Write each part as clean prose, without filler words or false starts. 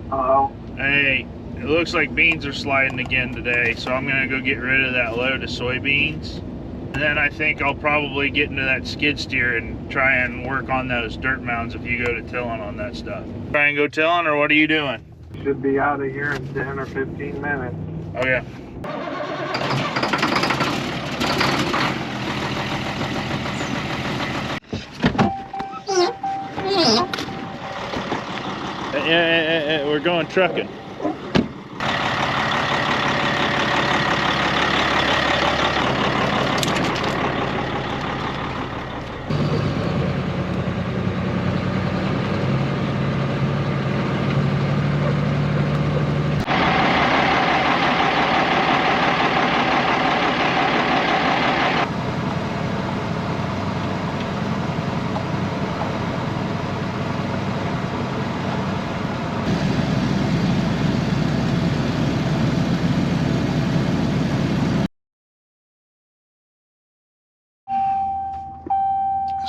Hello. Hey, it looks like beans are sliding again today, so I'm gonna go get rid of that load of soybeans. And then I think I'll probably get into that skid steer and try and work on those dirt mounds if you go to tilling on that stuff. Try and go tilling, or what are you doing? Should be out of here in 10 or 15 minutes. Okay. Yeah, we're going trucking.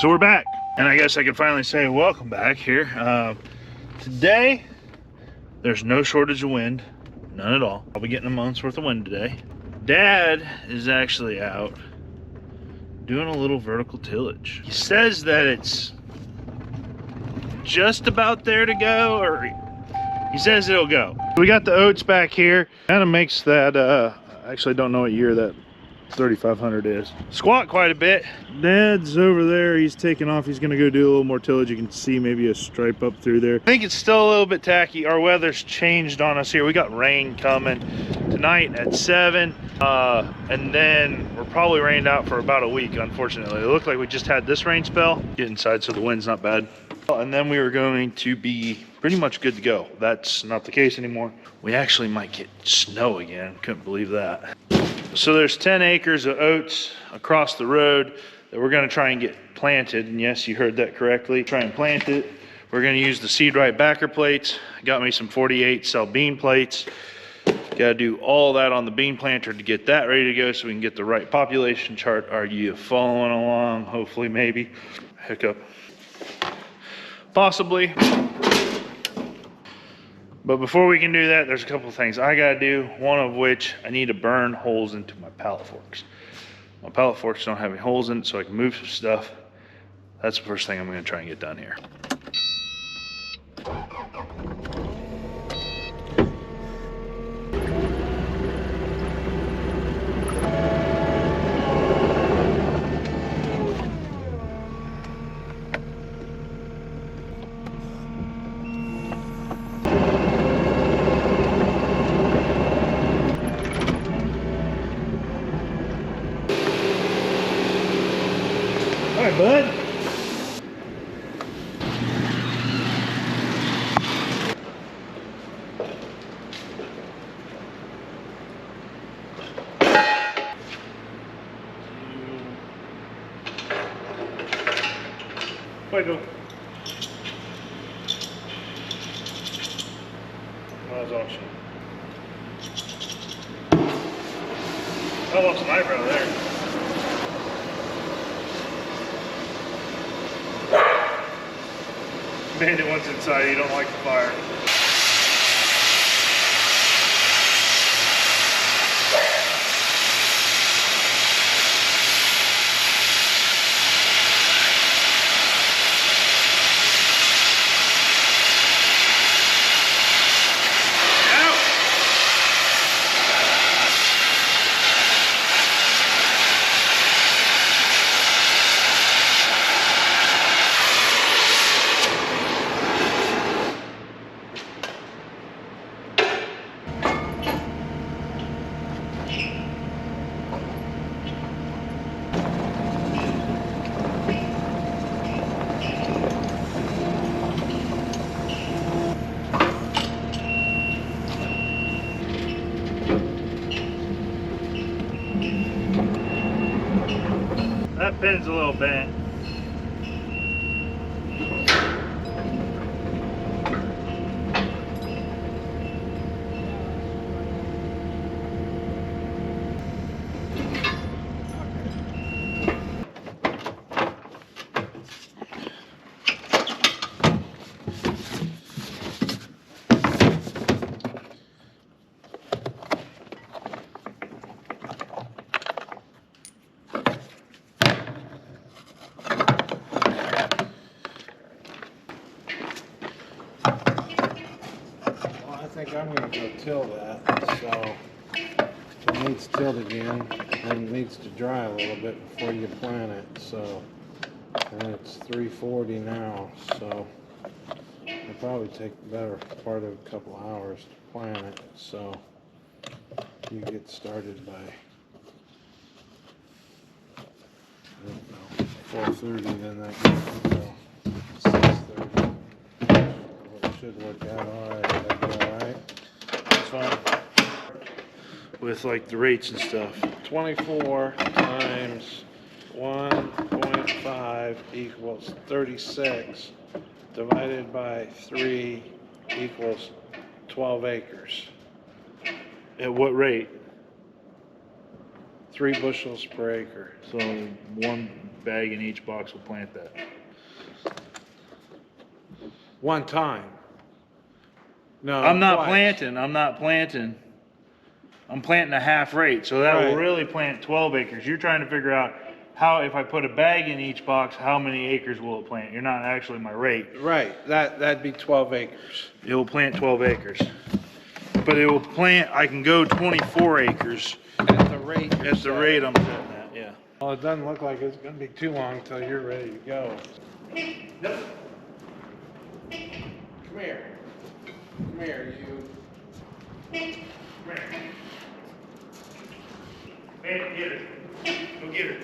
So we're back, and I guess I can finally say welcome back here. Today, there's no shortage of wind, none at all. I'll be getting a month's worth of wind today. Dad is actually out doing a little vertical tillage. He says that it's just about there to go, or he says it'll go. We got the oats back here. Kind of makes that, I actually don't know what year that 3500 is. Squat quite a bit. Dad's over there, he's taking off. He's gonna go do a little more tillage. You can see maybe a stripe up through there. I think it's still a little bit tacky. Our weather's changed on us here. We got rain coming tonight at 7, and then we're probably rained out for about a week, unfortunately. It looked like we just had this rain spell. Get inside so the wind's not bad. And then we were going to be pretty much good to go. That's not the case anymore. We actually might get snow again. Couldn't believe that. So there's 10 acres of oats across the road that we're gonna try and get planted. And yes, you heard that correctly. Try and plant it. We're gonna use the Seed Right backer plates. Got me some 48 cell bean plates. Gotta do all that on the bean planter to get that ready to go so we can get the right population chart. Are you following along? Hopefully, maybe. Hiccup. Possibly. But before we can do that, there's a couple of things I gotta do, one of which I need to burn holes into my pallet forks. My pallet forks don't have any holes in it, so I can move some stuff. That's the first thing I'm gonna try and get done here. All right, bud. Fuego. That was awesome. I lost an eyebrow there. Bandit once inside, you don't like the fire. That pin's a little bent. think I'm going to go till that. So it needs tilled again, and it needs to dry a little bit before you plant it. So, and it's 3:40 now, so it'll probably take the better part of a couple hours to plant it. So you get started by, I don't know, 4:30, then that goes until 6:30. It should work out all right. That'd be all right. That's fine. With like the rates and stuff. 24 times 1.5 equals 36, divided by 3 equals 12 acres. At what rate? 3 bushels per acre. So one bag in each box will plant that. One time. No, I'm not twice. planting. I'm planting a half rate, so that will Right. really plant 12 acres. You're trying to figure out how, if I put a bag in each box, how many acres will it plant? You're not actually my rate. Right, that'd be 12 acres. It will plant 12 acres. But it will plant, I can go 24 acres At the rate. you're at the setting. rate I'm setting at, yeah. Well, it doesn't look like it's going to be too long until you're ready to go. Yep. Come here. Come here, you. Man, get her. Go get her.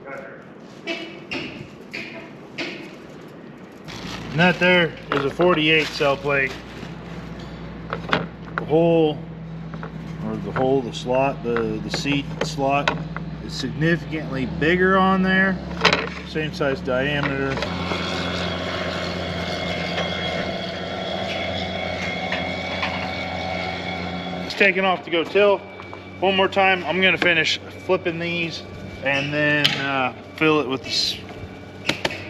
Got her. And that there is a 48 cell plate. The slot, the seat slot is significantly bigger on there. Same size diameter. Taking off to go till. One more time, I'm gonna finish flipping these and then fill it with the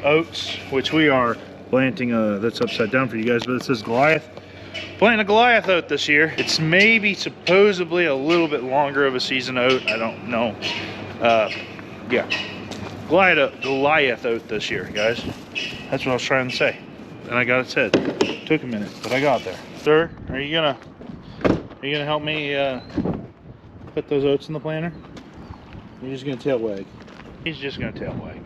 oats, which we are planting. That's upside down for you guys, but it says Goliath. Planting a Goliath oat this year. It's maybe supposedly a little bit longer of a season oat. I don't know. Yeah, Goliath oat this year, guys. That's what I was trying to say, and I got it said. Took a minute, but I got there. Sir, are you gonna help me put those oats in the planter? You're just gonna tail wag. He's just gonna tail wag.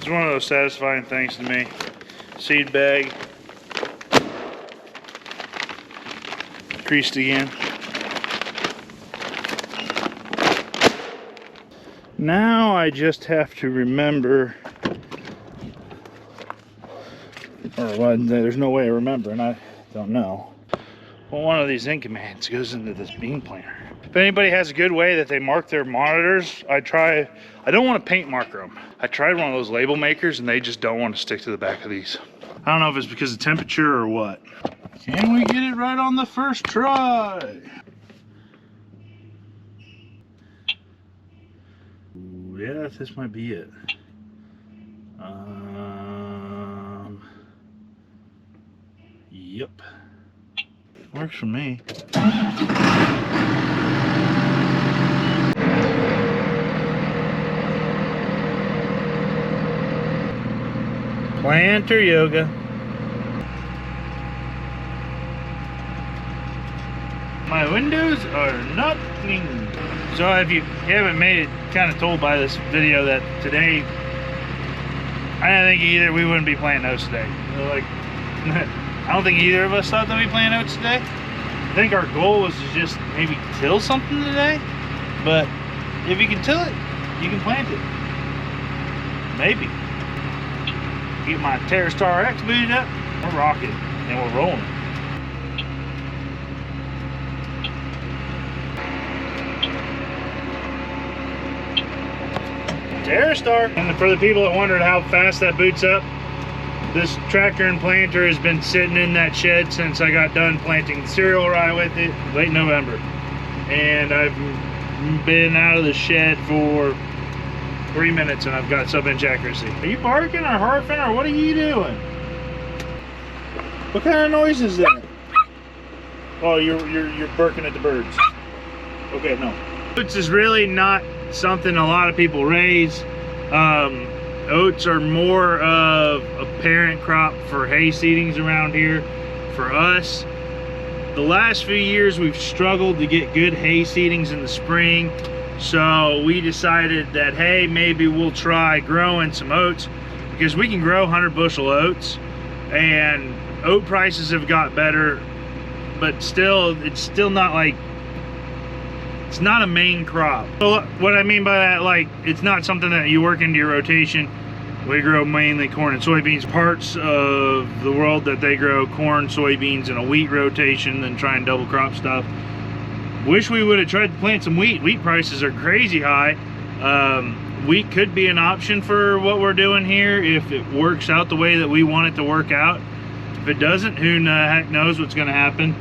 It's one of those satisfying things to me. Seed bag. Creased again. Now I just have to remember, or well, there's no way of remembering, I don't know. Well, one of these in commands goes into this bean planter. If anybody has a good way that they mark their monitors, I don't want to paint marker them. I tried one of those label makers and they just don't want to stick to the back of these. I don't know if it's because of temperature or what. Can we get it right on the first try? Ooh, yeah, this might be it. Yep. Works for me. Planter yoga. My windows are not clean. So if you haven't made it kind of told by this video that today, I don't think either we wouldn't be planting oats today. Like, I don't think either of us thought that we'd plant oats today. I think our goal was to just maybe till something today. But if you can till it, you can plant it. Maybe. Get my TerraStar X booted up, we're rocking and we're rolling. TerraStar. And for the people that wondered how fast that boots up, This tractor and planter has been sitting in that shed since I got done planting cereal rye with it late November. And I've been out of the shed for 3 minutes and I've got sub-inch accuracy. Are you barking or harping or what are you doing? What kind of noise is that? Oh, you're barking at the birds. Okay, no. Oats is really not something a lot of people raise. Oats are more of a parent crop for hay seedings around here. For us, the last few years we've struggled to get good hay seedings in the spring, so we decided that, hey, maybe we'll try growing some oats, because we can grow 100 bushel oats, and oat prices have got better, but still, it's still not like, it's not a main crop. So what I mean by that, like, it's not something that you work into your rotation. We grow mainly corn and soybeans. Parts of the world that they grow corn, soybeans, and a wheat rotation, then try and double crop stuff. Wish we would have tried to plant some wheat. Wheat prices are crazy high. Wheat could be an option for what we're doing here if it works out the way that we want it to work out. If it doesn't, who the heck knows what's gonna happen.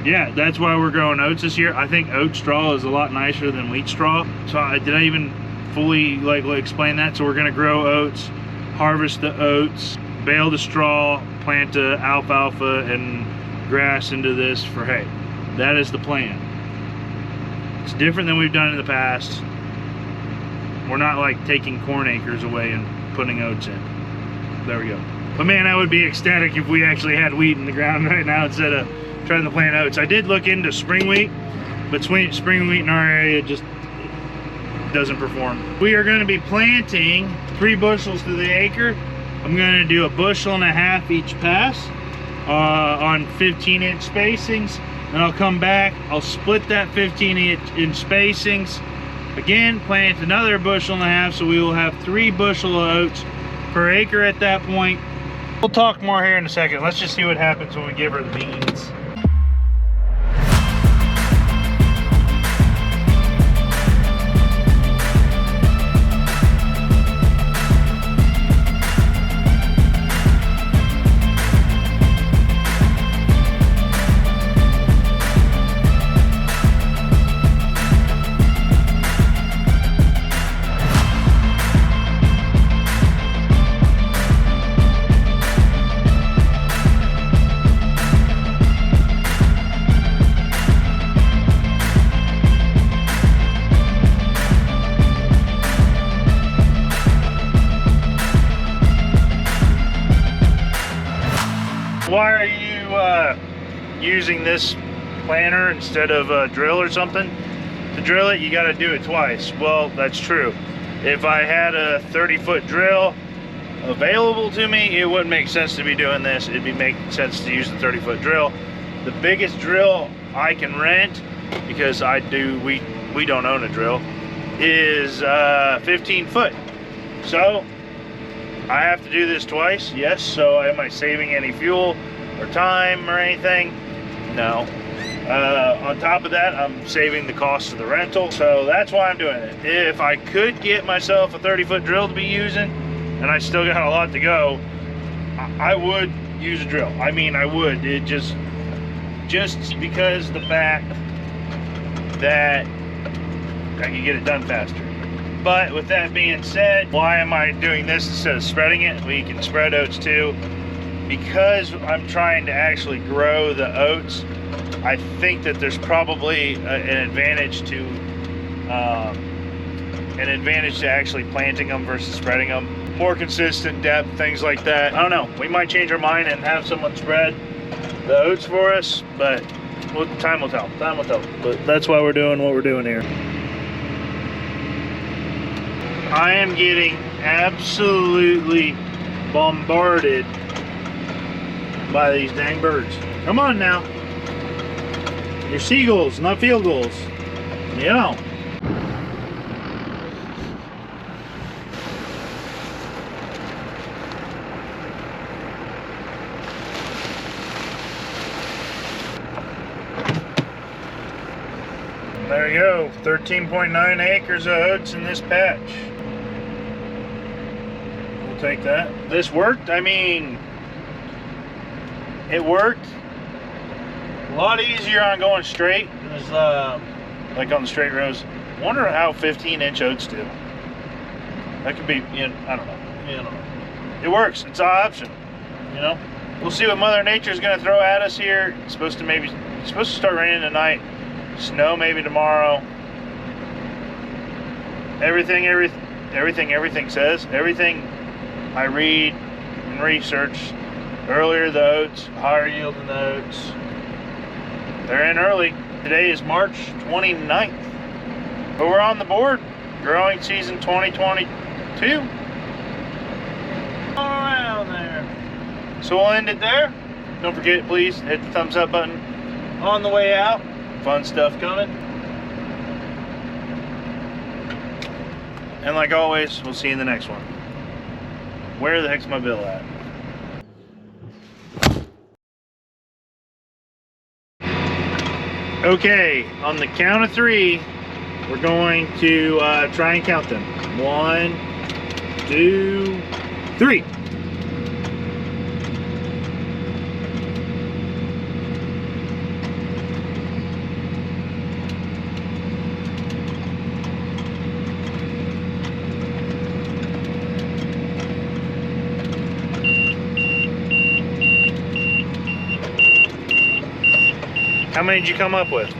Yeah, that's why we're growing oats this year. I think oat straw is a lot nicer than wheat straw. So did I even fully explain that? So we're gonna grow oats, harvest the oats, bale the straw, plant the alfalfa and grass into this for hay. That is the plan. It's different than we've done in the past. We're not like taking corn acres away and putting oats in. There we go. But man, I would be ecstatic if we actually had wheat in the ground right now instead of trying to plant oats. I did look into spring wheat, but spring wheat in our area just doesn't perform. We are going to be planting 3 bushels to the acre. I'm going to do 1.5 bushels each pass on 15-inch spacings. Then I'll come back, I'll split that 15-inch spacings. Again, plant another 1.5 bushels, so we will have 3 bushel of oats per acre at that point. We'll talk more here in a second. Let's just see what happens when we give her the beans. Why are you using this planter instead of a drill or something? To drill it, you got to do it twice. Well, that's true. If I had a 30-foot drill available to me, it wouldn't make sense to be doing this. It'd be making sense to use the 30-foot drill. The biggest drill I can rent, because we don't own a drill, is 15 foot. So I have to do this twice, yes. So am I saving any fuel or time or anything? No. On top of that, I'm saving the cost of the rental. So that's why I'm doing it. If I could get myself a 30-foot drill to be using, and I still got a lot to go, I would use a drill. I mean, I would. It just because the fact that I can get it done faster. But with that being said, why am I doing this instead of spreading it? We can spread oats too. Because I'm trying to actually grow the oats, I think that there's probably an advantage to actually planting them versus spreading them. More consistent depth, things like that. I don't know. We might change our mind and have someone spread the oats for us, but time will tell. Time will tell. But that's why we're doing what we're doing here. I am getting absolutely bombarded by these dang birds. Come on now. You're seagulls, not field goals. You know. There you go. 13.9 acres of oats in this patch. We'll take that. This worked. I mean, it worked. A lot easier on going straight. It was like on the straight rows. Wonder how 15-inch oats do. That could be, you know, I don't know. You know, it works. It's an option. You know, we'll see what Mother Nature is going to throw at us here. It's supposed to start raining tonight. Snow maybe tomorrow. Everything says. Everything I read and research. Earlier, the oats, higher yield than the oats. They're in early. Today is March 29th. But we're on the board. Growing season 2022. All around there. So we'll end it there. Don't forget, please, hit the thumbs up button on the way out. Fun stuff coming. And like always, we'll see you in the next one. Where the heck's my bill at? Okay, on the count of 3, we're going to try and count them. 1, 2, 3. How many did you come up with?